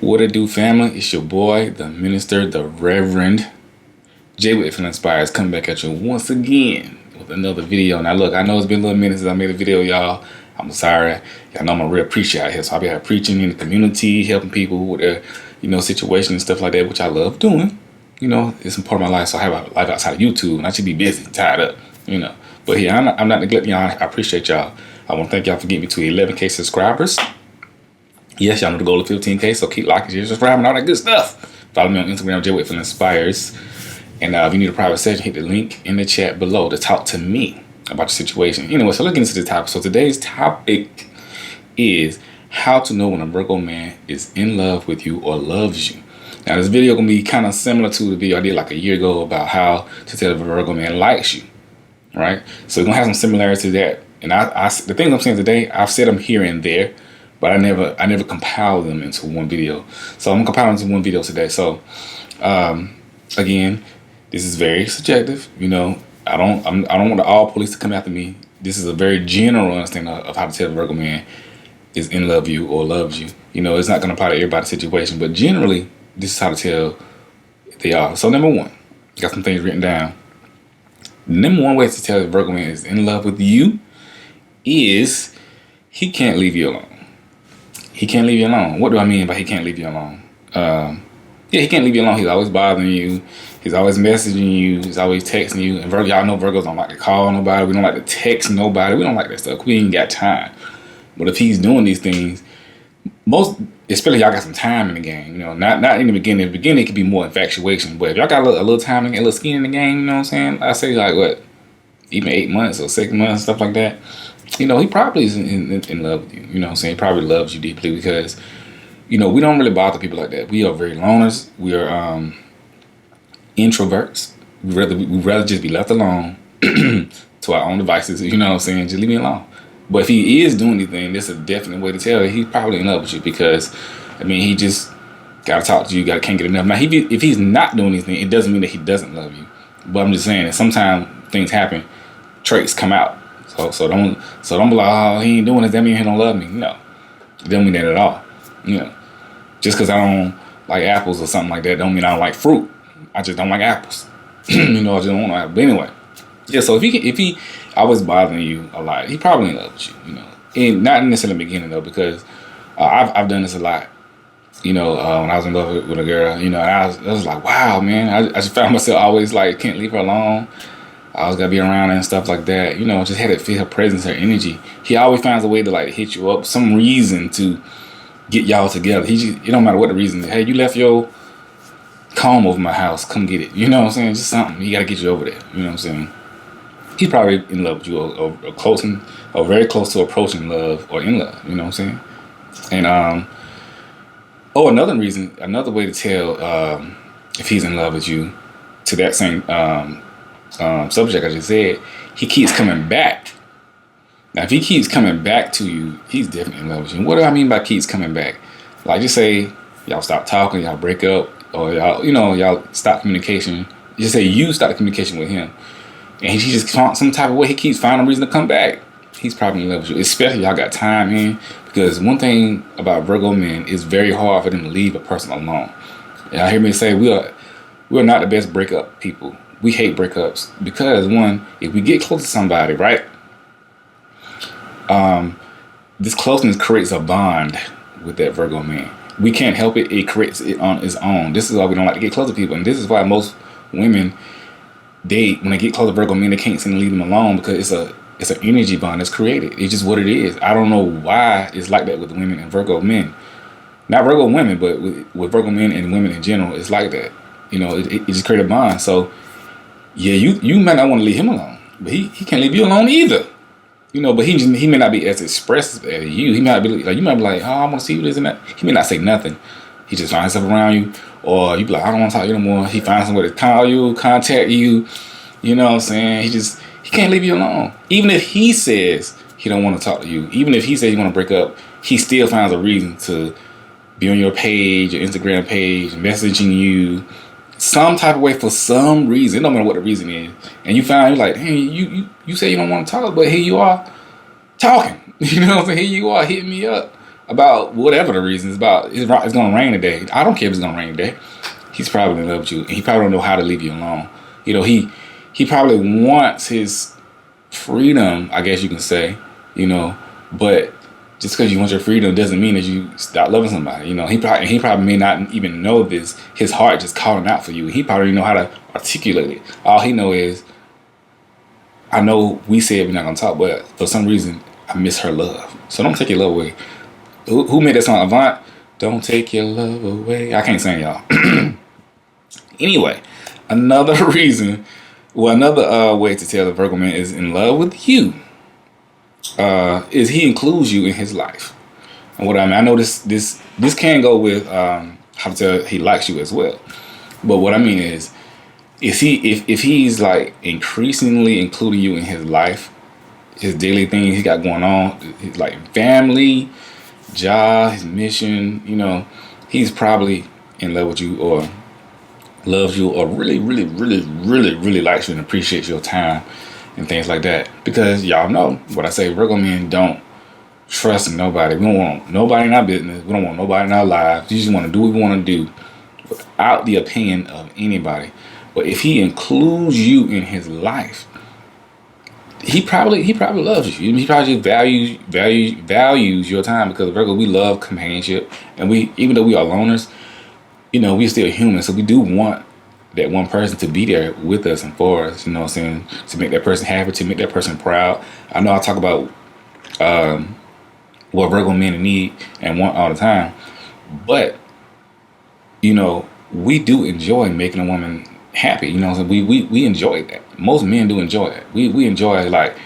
What it do, family? It's your boy, the minister, the Reverend J with Inspires, coming back at you once again with another video. Now, look, I know it's been a little minute since I made a video, y'all. I'm sorry. Y'all know I'm a real preacher out here, so I'll be out preaching in the community, helping people with their, situations and stuff like that, which I love doing. It's a part of my life, so I have a life outside of YouTube, and I should be busy, tied up, But here, I'm not neglecting y'all. I appreciate y'all. I want to thank y'all for getting me to 11K subscribers. Yes, y'all know the goal of 15K, so keep liking, sharing, subscribing, all that good stuff. Follow me on Instagram, JWinspires. And if you need a private session, hit the link in the chat below to talk to me about your situation. Anyway, so let's get into the topic. So today's topic is how to know when a Virgo man is in love with you or loves you. Now, this video going to be kind of similar to the video I did like a year ago about how to tell if a Virgo man likes you, right? So we're going to have some similarity to that. And the things I'm saying today, I've said them here and there, but I never compile them into one video. So I'm gonna compile them into one video today. So again, this is very subjective. I don't want all police to come after me. This is a very general understanding of how to tell a Virgo man is in love with you or loves you. It's not gonna apply to everybody's situation, but generally this is how to tell if they are. So number one, got some things written down. Number one way to tell if a Virgo man is in love with you is he can't leave you alone. He can't leave you alone. What do I mean by he can't leave you alone? He can't leave you alone. He's always bothering you. He's always messaging you. He's always texting you. And y'all know Virgos don't like to call nobody. We don't like to text nobody. We don't like that stuff. We ain't got time. But if he's doing these things, especially y'all got some time in the game. Not in the beginning. In the beginning, it could be more infatuation. But if y'all got a little time and a little skin in the game, you know what I'm saying? I say like what, even 8 months or 6 months, stuff like that. He probably is in love with you. You know what I'm saying? He probably loves you deeply because, we don't really bother people like that. We are very loners. We are introverts. We'd rather just be left alone to our own devices. You know what I'm saying? Just leave me alone. But if he is doing anything, that's a definite way to tell that he's probably in love with you because, he just got to talk to you. Can't get enough. Now, if he's not doing anything, it doesn't mean that he doesn't love you. But I'm just saying that sometimes things happen, traits come out. So don't be like, oh, he ain't doing this, that means he don't love me. No, it don't mean that at all. Just because I don't like apples or something like that don't mean I don't like fruit. I just don't like apples. I just don't want to apple. But anyway, yeah. So if he always bothering you a lot, he probably in love with you. And not necessarily in the beginning though, because I've done this a lot. When I was in love with a girl, and I was like, wow, man, I just found myself always like can't leave her alone. I always gotta be around her and stuff like that. Just had to feel her presence, her energy. He always finds a way to like hit you up, some reason to get y'all together. It don't matter what the reason is. Hey, you left your comb over my house, come get it. You know what I'm saying? Just something. He gotta get you over there. You know what I'm saying? He's probably in love with you or very close to approaching love or in love. You know what I'm saying? And another way to tell if he's in love with you, to that same subject I just said, he keeps coming back. Now, if he keeps coming back to you, he's definitely in love with you. What do I mean by keeps coming back? Like, just say y'all stop talking, y'all break up, or y'all stop communication. Just say you stop the communication with him, and he just some type of way he keeps finding a reason to come back. He's probably in love with you, especially y'all got time in. Because one thing about Virgo men is very hard for them to leave a person alone. Y'all hear me say we're not the best breakup people. We hate breakups because, one, if we get close to somebody, right, this closeness creates a bond with that Virgo man. We can't help it. It creates it on its own. This is why we don't like to get close to people. And this is why most women, when they get close to Virgo men, they can't seem to leave them alone because it's an energy bond that's created. It's just what it is. I don't know why it's like that with women and Virgo men. Not Virgo women, but with Virgo men and women in general, it's like that. It just creates a bond. So, yeah, you might not want to leave him alone, but he can't leave you alone either. But he may not be as expressive as you. He might be like, you might be like, oh, I want to see you this and that. He may not say nothing. He just finds himself around you, or you be like, I don't want to talk to you anymore. He finds some way to call you, contact you. You know what I'm saying? He can't leave you alone. Even if he says he don't want to talk to you, even if he says he want to break up, he still finds a reason to be on your page, your Instagram page, messaging you, some type of way for some reason. It don't matter what the reason is. And you find you're like, hey, you say you don't want to talk, but here you are talking. You know what I'm saying? Here you are hitting me up about whatever the reason is about. It's gonna rain today. I don't care if it's gonna rain today. He's probably in love with you, and he probably don't know how to leave you alone. You know, he probably wants his freedom, I guess you can say. You know, but just because you want your freedom doesn't mean that you stop loving somebody. You know, he probably may not even know this. His heart just calling out for you. He probably don't know how to articulate it. All he know is, I know we said we're not gonna talk, but for some reason I miss her love. So don't take your love away. Who made that song? Avant? Don't take your love away. I can't sing, y'all. Anyway, another reason, another way to tell the Virgo man is in love with you, is he includes you in his life. And what I mean, I know this can go with how to tell he likes you as well. But what I mean is if he's like increasingly including you in his life, his daily things he got going on, his like family, job, his mission, you know, he's probably in love with you or loves you or really likes you and appreciates your time and things like that. Because y'all know what I say, Virgo men don't trust nobody. We don't want nobody in our business. We don't want nobody in our lives. We just want to do what we want to do without the opinion of anybody. But if he includes you in his life, he probably loves you. He probably values your time, because Virgo, we love companionship, and we, even though we are loners, you know, we're still human, so we do want that one person to be there with us and for us, you know what I'm saying, to make that person happy, to make that person proud. I know I talk about what Virgo men need and want all the time, but you know, we do enjoy making a woman happy, you know, so we enjoy that. Most men do enjoy that. We enjoy like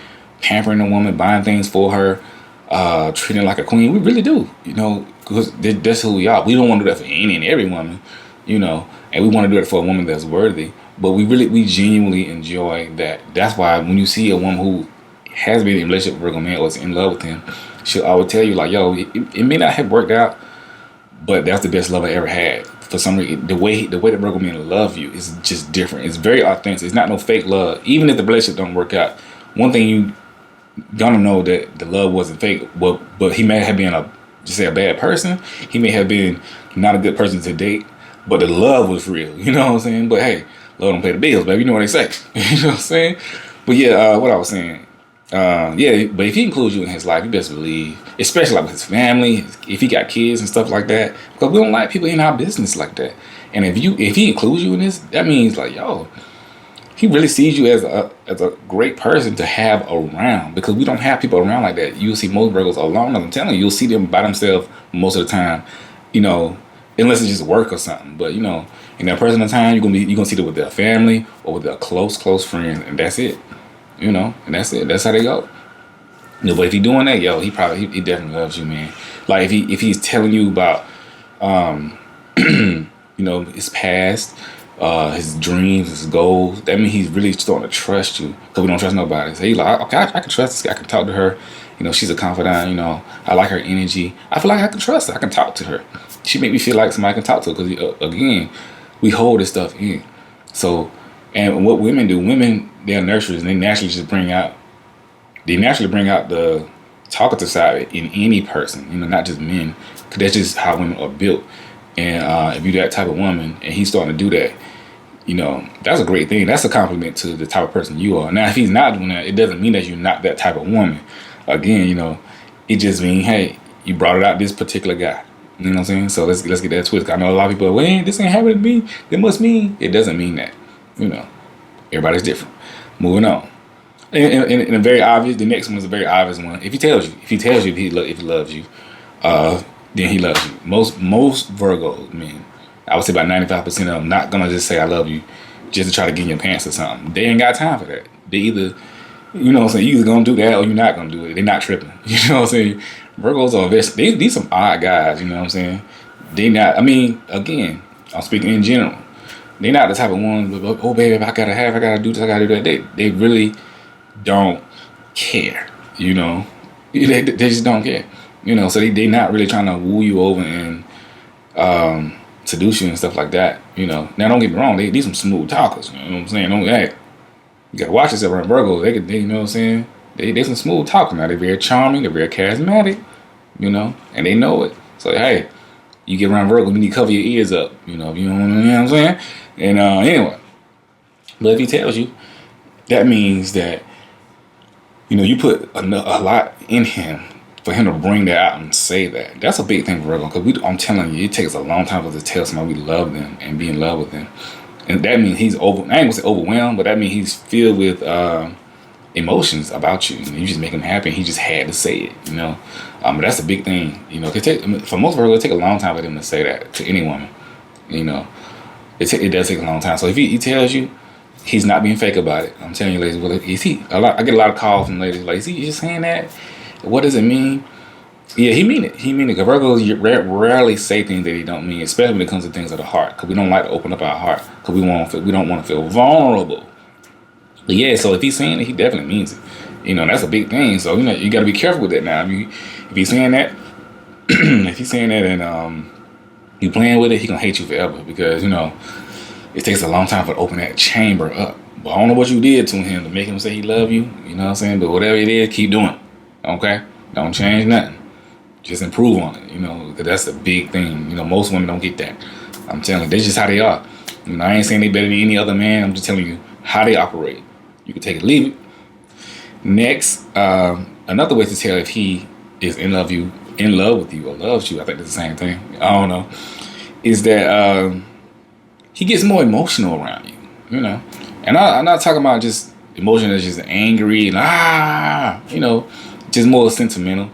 pampering a woman, buying things for her, treating her like a queen. We really do, you know, because that's who we are. We don't want to do that for any and every woman, you know, and we want to do it for a woman that's worthy. But we genuinely enjoy that. That's why when you see a woman who has been in a relationship with Virgo man or is in love with him, she'll always tell you like, yo, it may not have worked out, but that's the best love I ever had. For some reason, the way that Virgo men love you is just different. It's very authentic. It's not no fake love. Even if the relationship don't work out, one thing you gonna know that the love wasn't fake. But he may have been a bad person. He may have been not a good person to date, but the love was real. You know what I'm saying? But hey, love don't pay the bills, baby. You know what they say. You know what I'm saying? But yeah, what I was saying. Yeah, but if he includes you in his life, you best believe, especially like with his family, if he got kids and stuff like that, because we don't like people in our business like that. And if he includes you in this, that means like, yo, he really sees you as a great person to have around, because we don't have people around like that. You'll see most Virgos alone. I'm telling you, you'll see them by themselves most of the time, you know, unless it's just work or something. But you know, in that person of time, you're gonna see them with their family or with their close friends, and that's it. You know, and that's it. That's how they go. You know, but if he doing that, yo, he definitely loves you, man. Like if he's telling you about, you know, his past, his dreams, his goals, that means he's really starting to trust you, because we don't trust nobody. So he's like, okay, I can trust this guy. I can talk to her. You know, she's a confidant. You know, I like her energy. I feel like I can trust her. I can talk to her. She make me feel like somebody I can talk to, because again, we hold this stuff in. So, and what women do, they're nurturers, and they naturally bring out the talkative side in any person, you know, not just men, because that's just how women are built. And if you're that type of woman and he's starting to do that, you know, that's a great thing. That's a compliment to the type of person you are. Now, if he's not doing that, it doesn't mean that you're not that type of woman. Again, you know, it just means, hey, you brought it out this particular guy. You know what I'm saying? So let's get that twist. I know a lot of people are, well, this ain't happening to me. It must mean. It doesn't mean that. You know, everybody's different. Moving on. And a very obvious, the next one is a very obvious one. If he tells you if he loves you, then he loves you. Most Virgos, men, I would say about 95% of them, not gonna just say I love you just to try to get in your pants or something. They ain't got time for that. They either, you know what I'm saying, you either gonna do that or you're not gonna do it. They're not tripping. You know what I'm saying? Virgos are these some odd guys. You know what I'm saying? They not. I mean, again, I'm speaking in general. They're not the type of ones, oh baby, I gotta do this, I gotta do that. They really don't care, you know. They just don't care, you know. So they not really trying to woo you over and seduce you and stuff like that, you know. Now don't get me wrong, they some smooth talkers, you know what I'm saying. Don't act. You gotta watch yourself around Virgos. They you know what I'm saying. They some smooth talkers now. They're very charming. They're very charismatic. and they know it. So hey, you get around Virgo, you need to cover your ears up, you know what I'm saying? And anyway, but if he tells you, that means that you put a lot in him for him to bring that out and say that. That's a big thing for Virgo, because I'm telling you, it takes a long time for us to tell somebody we love them and be in love with them. And that means he's I ain't gonna say overwhelmed, but that means he's filled with emotions about you. You just make him happy. He just had to say it, But that's a big thing, for most Virgos, it take a long time for them to say that to any woman, It does take a long time. So if he tells you, he's not being fake about it. I'm telling you, ladies. Well, is he? I get a lot of calls from ladies like, is he just saying that? What does it mean? Yeah, he mean it. He mean it. Because Virgos rarely say things that he don't mean, especially when it comes to things of the heart. Because we don't like to open up our heart. Because we don't want to feel vulnerable. But yeah, so if he's saying it, he definitely means it. That's a big thing. So you got to be careful with that now. If he's saying that, and you playing with it, he gonna hate you forever, because it takes a long time to open that chamber up. But I don't know what you did to him to make him say he love you. You know what I'm saying? But whatever it is, keep doing it. Okay? Don't change nothing. Just improve on it. Because that's the big thing. Most women don't get that. I'm telling you, that's just how they are. I ain't saying they better than any other man. I'm just telling you how they operate. You can take it, leave it. Next, another way to tell if he is in love with you, or loves you, I think it's the same thing. I don't know. Is that he gets more emotional around you. And I'm not talking about just emotion that's just angry and just more sentimental,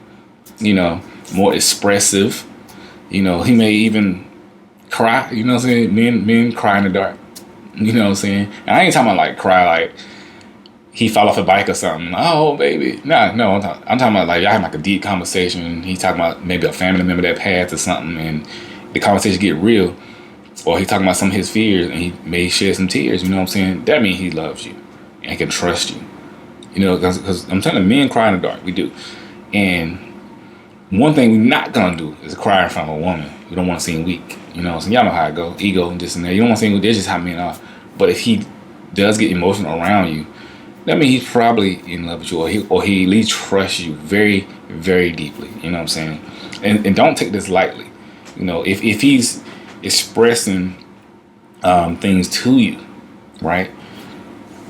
more expressive. He may even cry, what I'm saying? Men cry in the dark. You know what I'm saying? And I ain't talking about like cry like he fell off a bike or something. Oh baby. No, I'm talking about like y'all having like a deep conversation. He talking about maybe a family member that passed or something, and the conversation get real. Or he talking about some of his fears, and he may shed some tears. You know what I'm saying? That means he loves you and can trust you. Because I'm telling you, men cry in the dark. We do. And one thing we're not gonna do is cry in front of a woman. We don't want to seem weak. So y'all know how it go. Ego and this and that. You don't want to seem weak. That's just how men are. But if he does get emotional around you, that means he's probably in love with you, or he at least trusts you very, very deeply. You know what I'm saying? And don't take this lightly. If he's expressing things to you, right?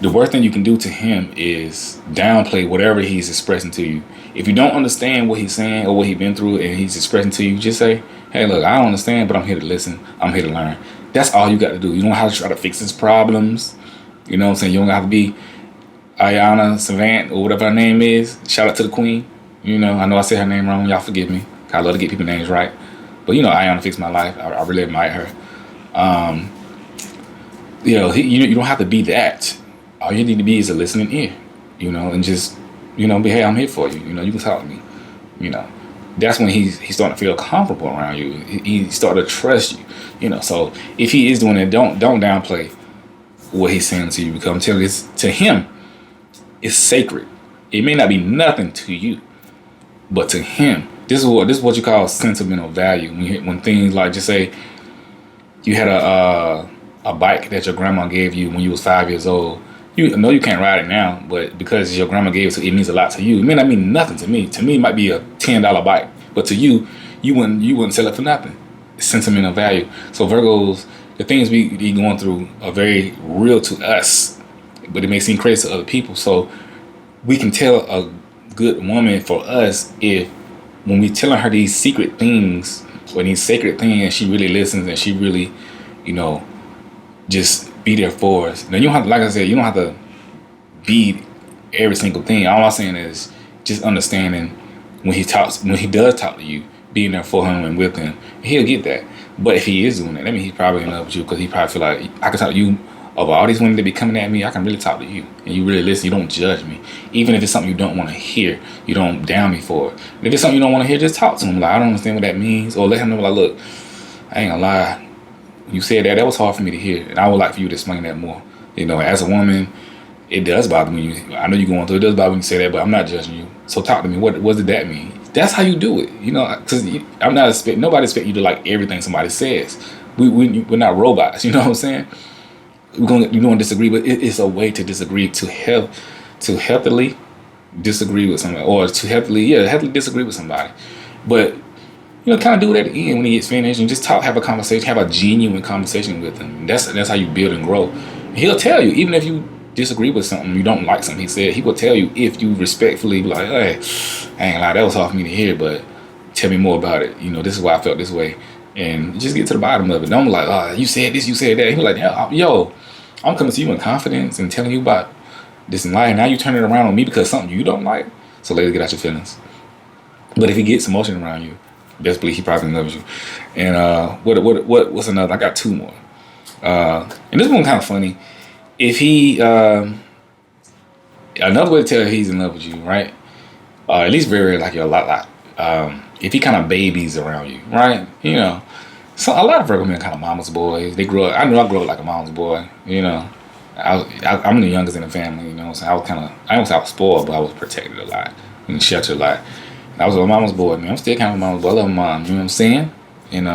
The worst thing you can do to him is downplay whatever he's expressing to you. If you don't understand what he's saying or what he's been through and he's expressing to you, just say, hey, look, I don't understand, but I'm here to listen. I'm here to learn. That's all you got to do. You don't have to try to fix his problems. You know what I'm saying? You don't have to be Ayana Savant or whatever her name is. Shout out to the queen. I know I said her name wrong. Y'all forgive me. I love to get people's names right. But Ayana fixed my life. I really admire her. You don't have to be that. All you need to be is a listening ear, and just, be, hey, I'm here for you. You can talk to me. That's when he's starting to feel comfortable around you. He's starting to trust you. So if he is doing it, don't downplay what he's saying to you, because I'm telling you, to him, it's sacred. It may not be nothing to you, but to him, this is what you call sentimental value. When things like, just say you had a bike that your grandma gave you when you was 5 years old. You know you can't ride it now, but because your grandma gave it to you, it means a lot to you. It may not mean nothing to me. To me, it might be a $10 bike, but to you, you wouldn't sell it for nothing. It's sentimental value. So Virgos, the things we be going through are very real to us, but it may seem crazy to other people. So we can tell a good woman for us if, when we telling her these secret things or these sacred things, and she really listens and she really, just be there for us. Now, you don't have to, like I said, you don't have to be every single thing. All I'm saying is just understanding when he does talk to you, being there for him and with him, he'll get that. But if he is doing that, I mean, he's probably in love with you, because he probably feel like, I can talk to you. Of all these women that be coming at me, I can really talk to you, and you really listen. You don't judge me, even if it's something you don't want to hear. You don't down me for it. And if it's something you don't want to hear, just talk to him. Like, I don't understand what that means, or let him know, like, look, I ain't gonna lie. You said that was hard for me to hear, and I would like for you to explain that more. As a woman, it does bother me. I know you're going through it. It does bother me when you say that, but I'm not judging you. So talk to me. What did that mean? That's how you do it. Because nobody expect you to like everything somebody says. We're not robots. You know what I'm saying? You're going to disagree, but it's a way to disagree, to healthily disagree with somebody, or to healthily disagree with somebody. But kind of do it at the end when he gets finished, and just talk, have a conversation, have a genuine conversation with him. That's how you build and grow. He'll tell you, even if you disagree with something, you don't like something he said, he will tell you if you respectfully be like, hey, I ain't lie, that was hard for me to hear, but tell me more about it. This is why I felt this way, and just get to the bottom of it. Don't be like, oh, you said this, you said that. He's like, yo, I'm coming to you in confidence and telling you about this in life. Now you turn it around on me because something you don't like. So later, get out your feelings. But if he gets emotion around you, best believe he probably loves you. And what's another? I got two more. And this one kind of funny. If he another way to tell he's in love with you, right? At least very like you're a lot. If he kind of babies around you, right? So a lot of Virgo men kind of mama's boys. They grew up. I grew up like a mama's boy. I'm the youngest in the family. So I was I don't say I was spoiled, but I was protected a lot and sheltered a lot. I was a mama's boy, man. I'm still kind of a mama's boy. I love my mom. You know what I'm saying? And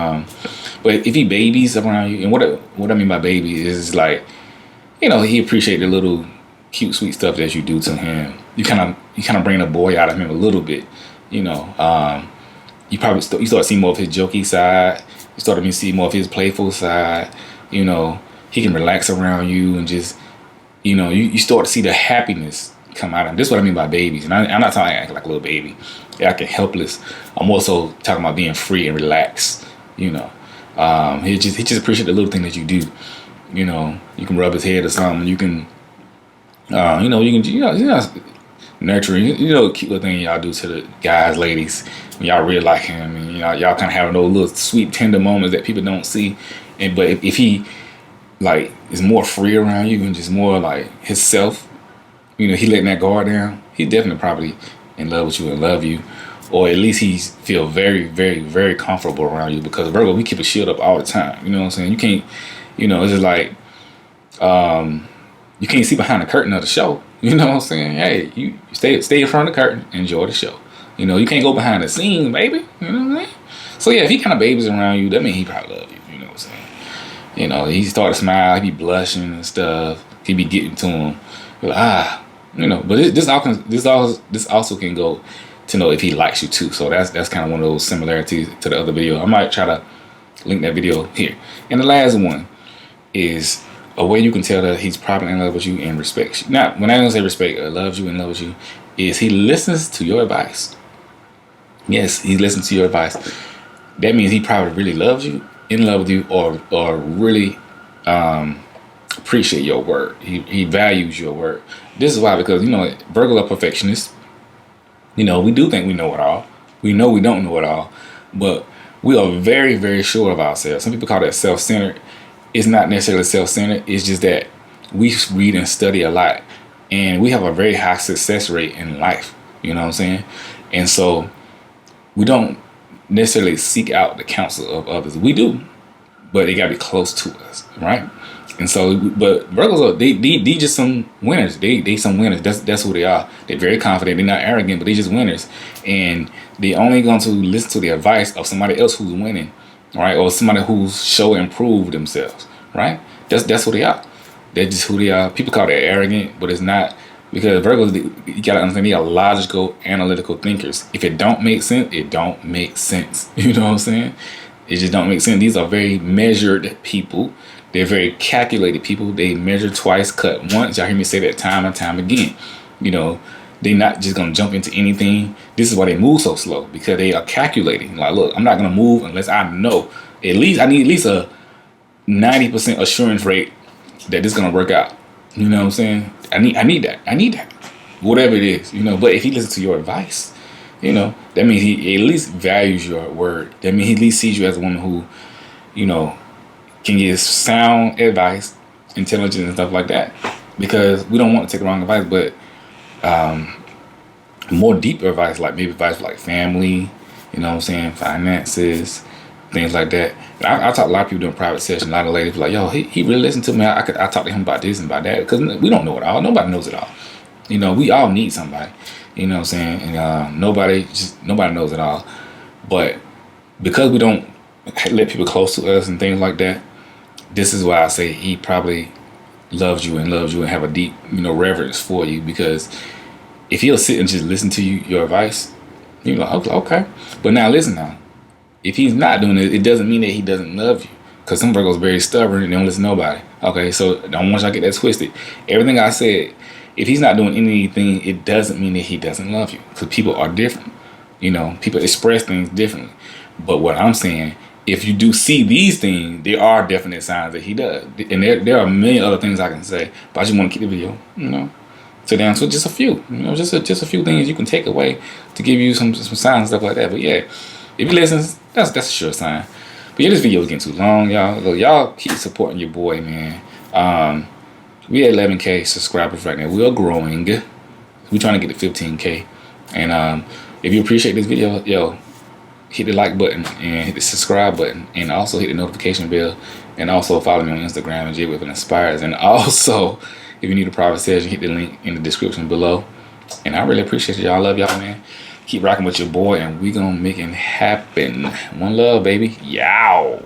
but if he babies around you, and what I mean by baby is like, he appreciate the little cute, sweet stuff that you do to him. You kind of bring the boy out of him a little bit. You probably you start seeing more of his jokey side. You start to see more of his playful side. He can relax around you and just, you start to see the happiness come out of him. This is what I mean by babies. And I'm not talking acting like a little baby, acting helpless. I'm also talking about being free and relaxed. He just appreciate the little thing that you do. You can rub his head or something. You can, nurturing. Cute little thing y'all do to the guys, ladies. Y'all really like him, and y'all kind of having those little sweet, tender moments that people don't see. But if he like is more free around you and just more like himself, he letting that guard down, he definitely probably in love with you and love you, or at least he feel very, very, very comfortable around you, because Virgo, we keep a shield up all the time. You know what I'm saying? You can't, it's just like, you can't see behind the curtain of the show. You know what I'm saying? Hey, you stay in front of the curtain, enjoy the show. You can't go behind the scenes, baby. You know what I'm saying? So yeah, if he kind of babies around you, that means he probably love you. You know what I'm saying? He start to smile, he be blushing and stuff. He be getting to him. Like, but this also can go to know if he likes you too. So that's kind of one of those similarities to the other video. I might try to link that video here. And the last one is a way you can tell that he's probably in love with you and respects you. Now, when I don't say respect, loves you and loves you, is he listens to your advice. Yes, he listens to your advice. That means he probably really loves you, in love with you, or really appreciate your work. He values your work. This is why, because Virgo are perfectionists. We do think we know it all. We know we don't know it all, but we are very, very sure of ourselves. Some people call that self-centered. It's not necessarily self-centered. It's just that we read and study a lot, and we have a very high success rate in life. You know what I'm saying? And so we don't necessarily seek out the counsel of others. We do, but they gotta be close to us, right? And so, but Virgos, they just some winners. They some winners. That's who they are. They're very confident. They're not arrogant, but they're just winners. And they only going to listen to the advice of somebody else who's winning, right? Or somebody who's show improve themselves, right? That's who they are. They're just who they are. People call that arrogant, but it's not, because Virgos, you gotta understand, they are logical, analytical thinkers. If it don't make sense, it don't make sense. You know what I'm saying? It just don't make sense. These are very measured people. They're very calculated people. They measure twice, cut once. Y'all hear me say that time and time again. They're not just gonna jump into anything. This is why they move so slow, because they are calculating. Like, look, I'm not gonna move unless I know I need at least a 90% assurance rate that this is gonna work out. You know what I'm saying? I need that. Whatever it is, But if he listens to your advice, that means he at least values your word. That means he at least sees you as a woman who, can give sound advice, intelligence, and stuff like that. Because we don't want to take the wrong advice, but more deep advice, like maybe advice for like family, finances, things like that. And I talk to a lot of people doing private sessions. A lot of ladies be like, yo, he really listened to me. I talk to him about this and about that, because we don't know it all. Nobody knows it all. We all need somebody. And nobody knows it all. But because we don't let people close to us and things like that, this is why I say he probably loves you and have a deep, reverence for you. Because if he'll sit and just listen to your advice, You're like, okay. But now listen now. If he's not doing it, it doesn't mean that he doesn't love you. Because some Virgos very stubborn and they don't listen to nobody. Okay, so don't want y'all to get that twisted. Everything I said, if he's not doing anything, it doesn't mean that he doesn't love you. Because people are different. You know, people express things differently. But what I'm saying, if you do see these things, there are definite signs that he does. And there are many other things I can say. But I just want to keep the video, you know. So down to just a few, you know, just a few things you can take away to give you some signs and stuff like that. But yeah, if you listen, that's a sure sign. But yeah, this video is getting too long, y'all. Look, y'all keep supporting your boy, man. We at 11K subscribers right now. We're growing. We're trying to get to 15K. And if you appreciate this video, yo, hit the like button and hit the subscribe button, and also hit the notification bell, and also follow me on Instagram and JWhipInspires. And also, if you need a private session, hit the link in the description below. And I really appreciate y'all. I love y'all, man. Keep rocking with your boy, and we gonna make it happen. One love, baby. Yow.